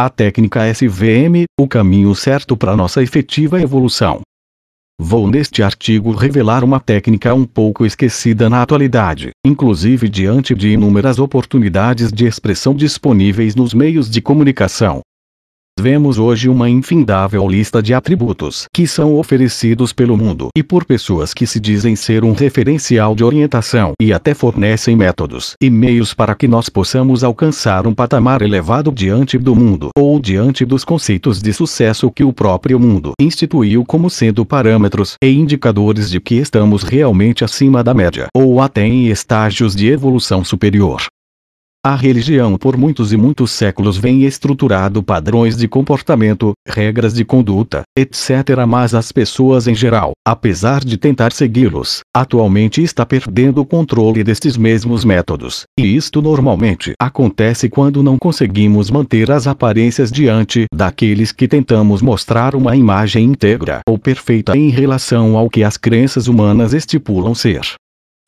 A técnica SVM, o caminho certo para nossa efetiva evolução. Vou neste artigo revelar uma técnica um pouco esquecida na atualidade, inclusive diante de inúmeras oportunidades de expressão disponíveis nos meios de comunicação. Vemos hoje uma infindável lista de atributos que são oferecidos pelo mundo e por pessoas que se dizem ser um referencial de orientação e até fornecem métodos e meios para que nós possamos alcançar um patamar elevado diante do mundo ou diante dos conceitos de sucesso que o próprio mundo instituiu como sendo parâmetros e indicadores de que estamos realmente acima da média ou até em estágios de evolução superior. A religião por muitos e muitos séculos vem estruturado padrões de comportamento, regras de conduta, etc. Mas as pessoas em geral, apesar de tentar segui-los, atualmente está perdendo o controle destes mesmos métodos. E isto normalmente acontece quando não conseguimos manter as aparências diante daqueles que tentamos mostrar uma imagem íntegra ou perfeita em relação ao que as crenças humanas estipulam ser.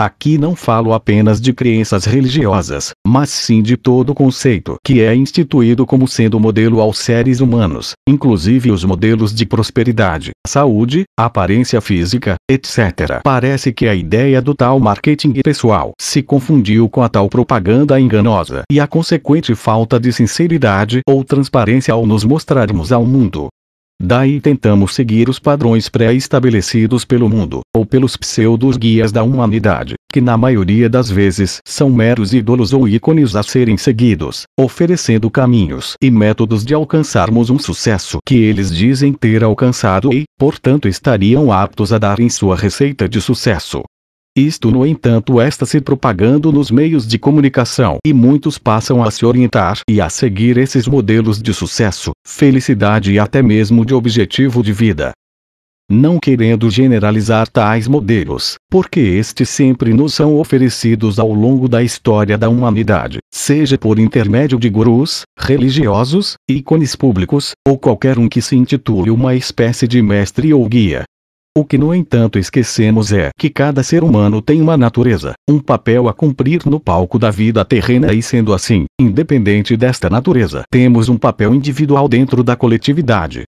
Aqui não falo apenas de crenças religiosas, mas sim de todo o conceito que é instituído como sendo modelo aos seres humanos, inclusive os modelos de prosperidade, saúde, aparência física, etc. Parece que a ideia do tal marketing pessoal se confundiu com a tal propaganda enganosa e a consequente falta de sinceridade ou transparência ao nos mostrarmos ao mundo. Daí tentamos seguir os padrões pré-estabelecidos pelo mundo, ou pelos pseudos-guias da humanidade, que na maioria das vezes são meros ídolos ou ícones a serem seguidos, oferecendo caminhos e métodos de alcançarmos um sucesso que eles dizem ter alcançado e, portanto, estariam aptos a dar em sua receita de sucesso. Isto, no entanto, está se propagando nos meios de comunicação e muitos passam a se orientar e a seguir esses modelos de sucesso, felicidade e até mesmo de objetivo de vida. Não querendo generalizar tais modelos, porque estes sempre nos são oferecidos ao longo da história da humanidade, seja por intermédio de gurus, religiosos, ícones públicos, ou qualquer um que se intitule uma espécie de mestre ou guia. O que no entanto esquecemos é que cada ser humano tem uma natureza, um papel a cumprir no palco da vida terrena e sendo assim, independente desta natureza, temos um papel individual dentro da coletividade.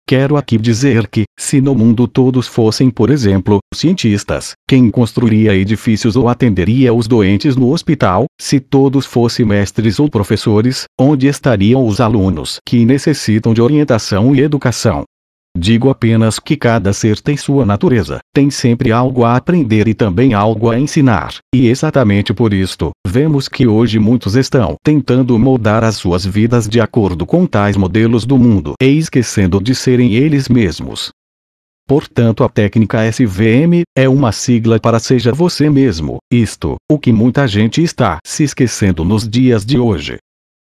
Quero aqui dizer que, se no mundo todos fossem, por exemplo, cientistas, quem construiria edifícios ou atenderia os doentes no hospital? Se todos fossem mestres ou professores, onde estariam os alunos que necessitam de orientação e educação? Digo apenas que cada ser tem sua natureza, tem sempre algo a aprender e também algo a ensinar, e exatamente por isto, vemos que hoje muitos estão tentando moldar as suas vidas de acordo com tais modelos do mundo e esquecendo de serem eles mesmos. Portanto, a técnica SVM é uma sigla para Seja Você Mesmo, isto, o que muita gente está se esquecendo nos dias de hoje.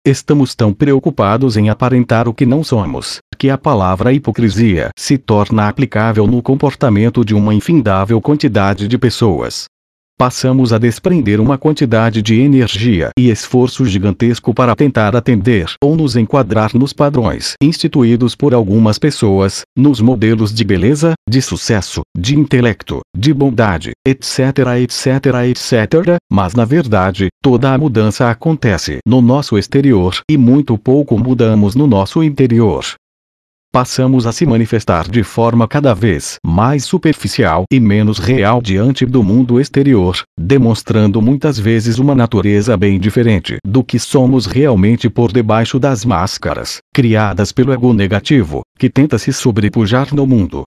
Estamos tão preocupados em aparentar o que não somos, que a palavra hipocrisia se torna aplicável no comportamento de uma infindável quantidade de pessoas. Passamos a desprender uma quantidade de energia e esforço gigantesco para tentar atender ou nos enquadrar nos padrões instituídos por algumas pessoas, nos modelos de beleza, de sucesso, de intelecto, de bondade, etc, etc, etc, mas na verdade, toda a mudança acontece no nosso exterior e muito pouco mudamos no nosso interior. Passamos a se manifestar de forma cada vez mais superficial e menos real diante do mundo exterior, demonstrando muitas vezes uma natureza bem diferente do que somos realmente por debaixo das máscaras, criadas pelo ego negativo, que tenta se sobrepujar no mundo.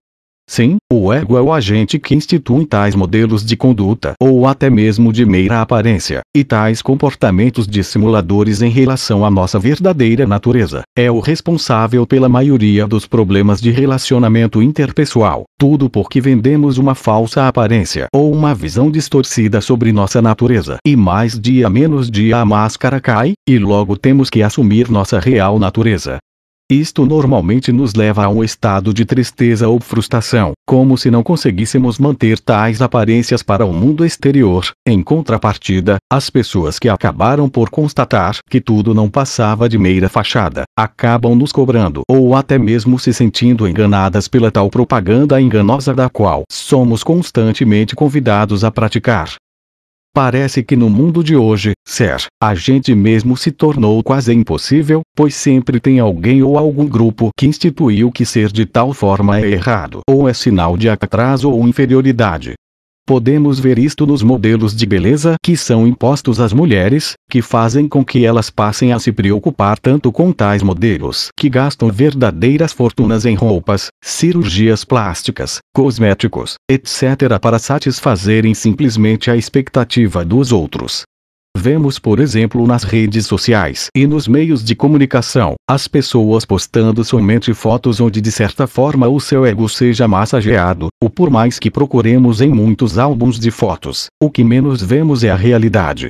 Sim, o ego é o agente que institui tais modelos de conduta ou até mesmo de mera aparência, e tais comportamentos dissimuladores em relação à nossa verdadeira natureza. É o responsável pela maioria dos problemas de relacionamento interpessoal, tudo porque vendemos uma falsa aparência ou uma visão distorcida sobre nossa natureza. E mais dia menos dia a máscara cai, e logo temos que assumir nossa real natureza. Isto normalmente nos leva a um estado de tristeza ou frustração, como se não conseguíssemos manter tais aparências para o mundo exterior. Em contrapartida, as pessoas que acabaram por constatar que tudo não passava de mera fachada, acabam nos cobrando ou até mesmo se sentindo enganadas pela tal propaganda enganosa da qual somos constantemente convidados a praticar. Parece que no mundo de hoje, ser a gente mesmo se tornou quase impossível, pois sempre tem alguém ou algum grupo que instituiu que ser de tal forma é errado ou é sinal de atraso ou inferioridade. Podemos ver isto nos modelos de beleza que são impostos às mulheres, que fazem com que elas passem a se preocupar tanto com tais modelos que gastam verdadeiras fortunas em roupas, cirurgias plásticas, cosméticos, etc. para satisfazerem simplesmente a expectativa dos outros. Vemos, por exemplo, nas redes sociais e nos meios de comunicação, as pessoas postando somente fotos onde de certa forma o seu ego seja massageado, ou por mais que procuremos em muitos álbuns de fotos, o que menos vemos é a realidade.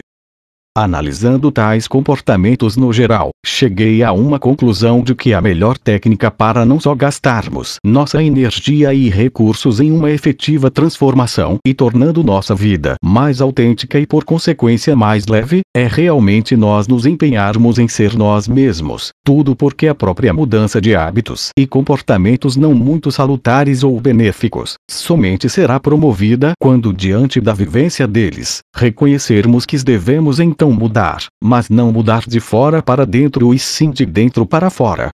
Analisando tais comportamentos no geral, cheguei a uma conclusão de que a melhor técnica para não só gastarmos nossa energia e recursos em uma efetiva transformação e tornando nossa vida mais autêntica e por consequência mais leve, é realmente nós nos empenharmos em ser nós mesmos, tudo porque a própria mudança de hábitos e comportamentos não muito salutares ou benéficos, somente será promovida quando diante da vivência deles, reconhecermos que devemos então mudar, mas não mudar de fora para dentro e sim de dentro para fora.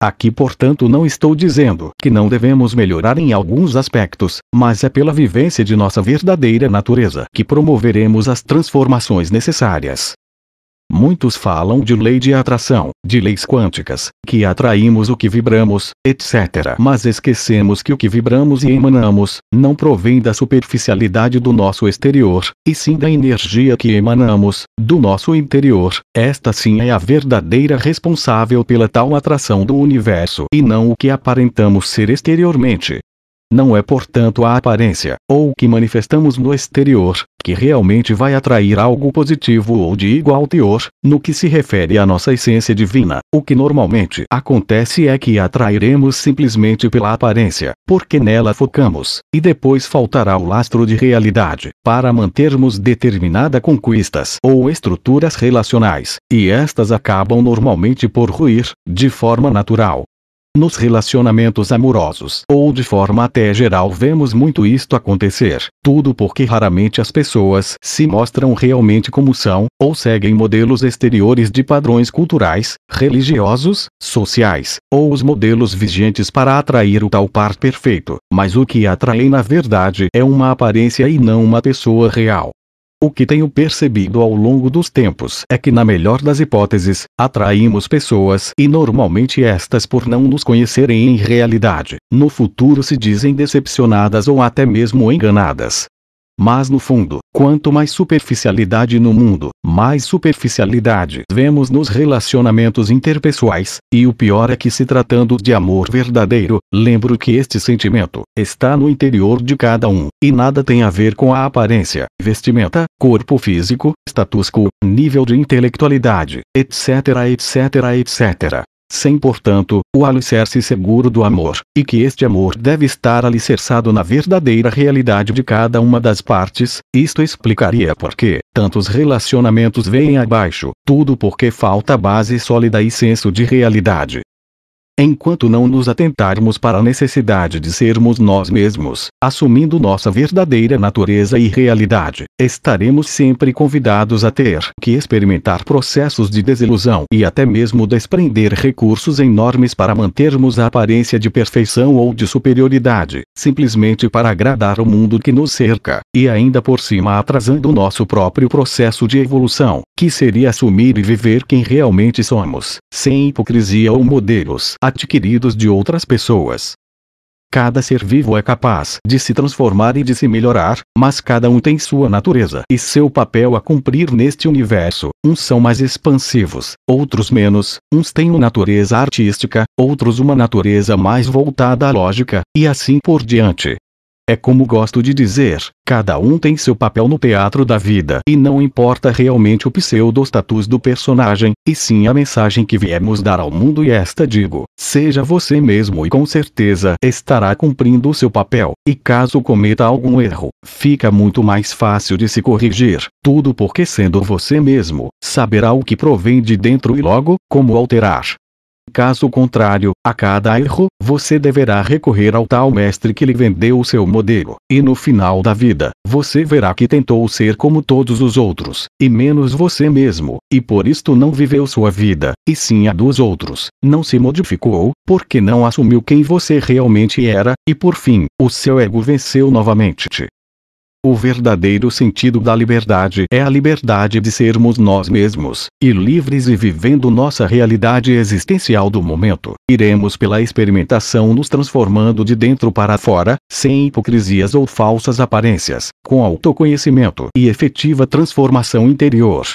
Aqui, portanto, não estou dizendo que não devemos melhorar em alguns aspectos, mas é pela vivência de nossa verdadeira natureza que promoveremos as transformações necessárias. Muitos falam de lei de atração, de leis quânticas, que atraímos o que vibramos, etc. Mas esquecemos que o que vibramos e emanamos, não provém da superficialidade do nosso exterior, e sim da energia que emanamos, do nosso interior. Esta sim é a verdadeira responsável pela tal atração do universo e não o que aparentamos ser exteriormente. Não é, portanto, a aparência, ou o que manifestamos no exterior, que realmente vai atrair algo positivo ou de igual teor, no que se refere à nossa essência divina. O que normalmente acontece é que atrairemos simplesmente pela aparência, porque nela focamos, e depois faltará o lastro de realidade, para mantermos determinada conquistas ou estruturas relacionais, e estas acabam normalmente por ruir, de forma natural. Nos relacionamentos amorosos ou de forma até geral vemos muito isto acontecer, tudo porque raramente as pessoas se mostram realmente como são, ou seguem modelos exteriores de padrões culturais, religiosos, sociais, ou os modelos vigentes para atrair o tal par perfeito, mas o que atraem na verdade é uma aparência e não uma pessoa real. O que tenho percebido ao longo dos tempos é que, na melhor das hipóteses, atraímos pessoas e normalmente estas, por não nos conhecerem em realidade, no futuro se dizem decepcionadas ou até mesmo enganadas. Mas no fundo, quanto mais superficialidade no mundo, mais superficialidade vemos nos relacionamentos interpessoais, e o pior é que, se tratando de amor verdadeiro, lembro que este sentimento está no interior de cada um, e nada tem a ver com a aparência, vestimenta, corpo físico, status quo, nível de intelectualidade, etc, etc, etc. Sem, portanto, o alicerce seguro do amor, e que este amor deve estar alicerçado na verdadeira realidade de cada uma das partes. Isto explicaria por que tantos relacionamentos vêm abaixo, tudo porque falta base sólida e senso de realidade. Enquanto não nos atentarmos para a necessidade de sermos nós mesmos, assumindo nossa verdadeira natureza e realidade, estaremos sempre convidados a ter que experimentar processos de desilusão e até mesmo desprender recursos enormes para mantermos a aparência de perfeição ou de superioridade, simplesmente para agradar o mundo que nos cerca, e ainda por cima atrasando o nosso próprio processo de evolução, que seria assumir e viver quem realmente somos, sem hipocrisia ou modelos adquiridos de outras pessoas. Cada ser vivo é capaz de se transformar e de se melhorar, mas cada um tem sua natureza e seu papel a cumprir neste universo. Uns são mais expansivos, outros menos, uns têm uma natureza artística, outros uma natureza mais voltada à lógica, e assim por diante. É como gosto de dizer, cada um tem seu papel no teatro da vida e não importa realmente o pseudo-status do personagem, e sim a mensagem que viemos dar ao mundo, e esta digo, seja você mesmo e com certeza estará cumprindo o seu papel, e caso cometa algum erro, fica muito mais fácil de se corrigir, tudo porque sendo você mesmo, saberá o que provém de dentro e logo, como alterar. Caso contrário, a cada erro, você deverá recorrer ao tal mestre que lhe vendeu o seu modelo, e no final da vida, você verá que tentou ser como todos os outros, e menos você mesmo, e por isto não viveu sua vida, e sim a dos outros, não se modificou, porque não assumiu quem você realmente era, e por fim, o seu ego venceu novamente. O verdadeiro sentido da liberdade é a liberdade de sermos nós mesmos, e livres e vivendo nossa realidade existencial do momento. Iremos pela experimentação nos transformando de dentro para fora, sem hipocrisias ou falsas aparências, com autoconhecimento e efetiva transformação interior.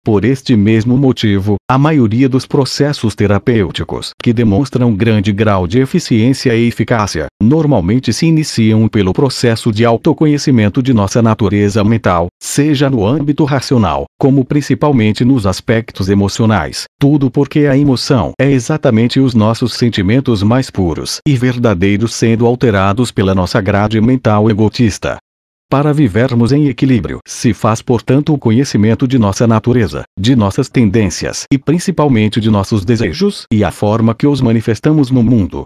Por este mesmo motivo, a maioria dos processos terapêuticos que demonstram grande grau de eficiência e eficácia, normalmente se iniciam pelo processo de autoconhecimento de nossa natureza mental, seja no âmbito racional, como principalmente nos aspectos emocionais. Tudo porque a emoção é exatamente os nossos sentimentos mais puros e verdadeiros sendo alterados pela nossa grade mental egotista. Para vivermos em equilíbrio, se faz portanto o conhecimento de nossa natureza, de nossas tendências e principalmente de nossos desejos e a forma que os manifestamos no mundo.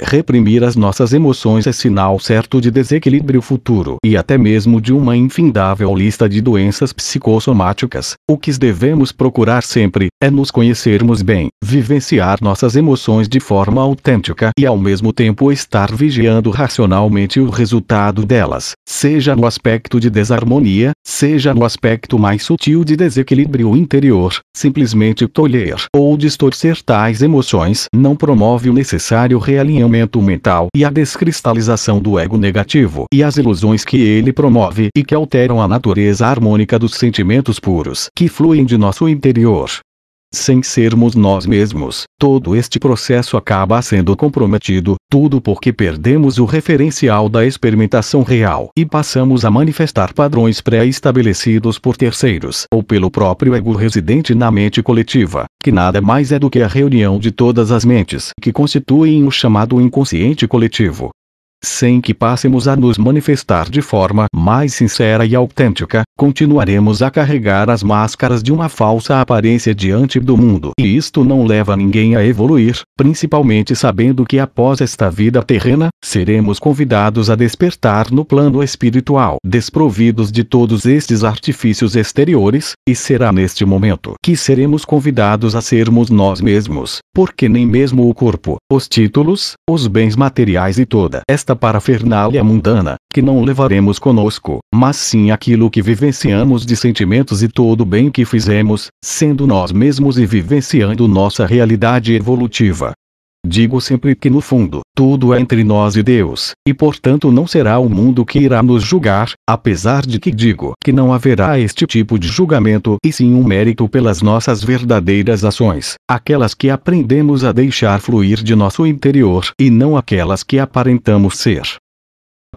Reprimir as nossas emoções é sinal certo de desequilíbrio futuro e até mesmo de uma infindável lista de doenças psicossomáticas. O que devemos procurar sempre é nos conhecermos bem, vivenciar nossas emoções de forma autêntica e ao mesmo tempo estar vigiando racionalmente o resultado delas, seja no aspecto de desarmonia, seja no aspecto mais sutil de desequilíbrio interior. Simplesmente tolher ou distorcer tais emoções não promove o necessário realinhamento mental e a descristalização do ego negativo e as ilusões que ele promove e que alteram a natureza harmônica dos sentimentos puros que fluem de nosso interior. Sem sermos nós mesmos, todo este processo acaba sendo comprometido, tudo porque perdemos o referencial da experimentação real e passamos a manifestar padrões pré-estabelecidos por terceiros ou pelo próprio ego residente na mente coletiva, que nada mais é do que a reunião de todas as mentes que constituem o chamado inconsciente coletivo. Sem que passemos a nos manifestar de forma mais sincera e autêntica, continuaremos a carregar as máscaras de uma falsa aparência diante do mundo. E isto não leva ninguém a evoluir, principalmente sabendo que após esta vida terrena, seremos convidados a despertar no plano espiritual, desprovidos de todos estes artifícios exteriores, e será neste momento que seremos convidados a sermos nós mesmos, porque nem mesmo o corpo, os títulos, os bens materiais e toda esta parafernália mundana, que não levaremos conosco, mas sim aquilo que vivenciamos de sentimentos e todo o bem que fizemos, sendo nós mesmos e vivenciando nossa realidade evolutiva. Digo sempre que no fundo, tudo é entre nós e Deus, e portanto não será o mundo que irá nos julgar, apesar de que digo que não haverá este tipo de julgamento e sim um mérito pelas nossas verdadeiras ações, aquelas que aprendemos a deixar fluir de nosso interior e não aquelas que aparentamos ser.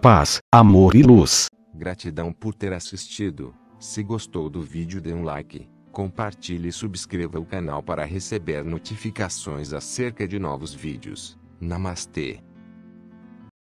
Paz, amor e luz. Gratidão por ter assistido. Se gostou do vídeo, dê um like. Compartilhe e subscreva o canal para receber notificações acerca de novos vídeos. Namastê.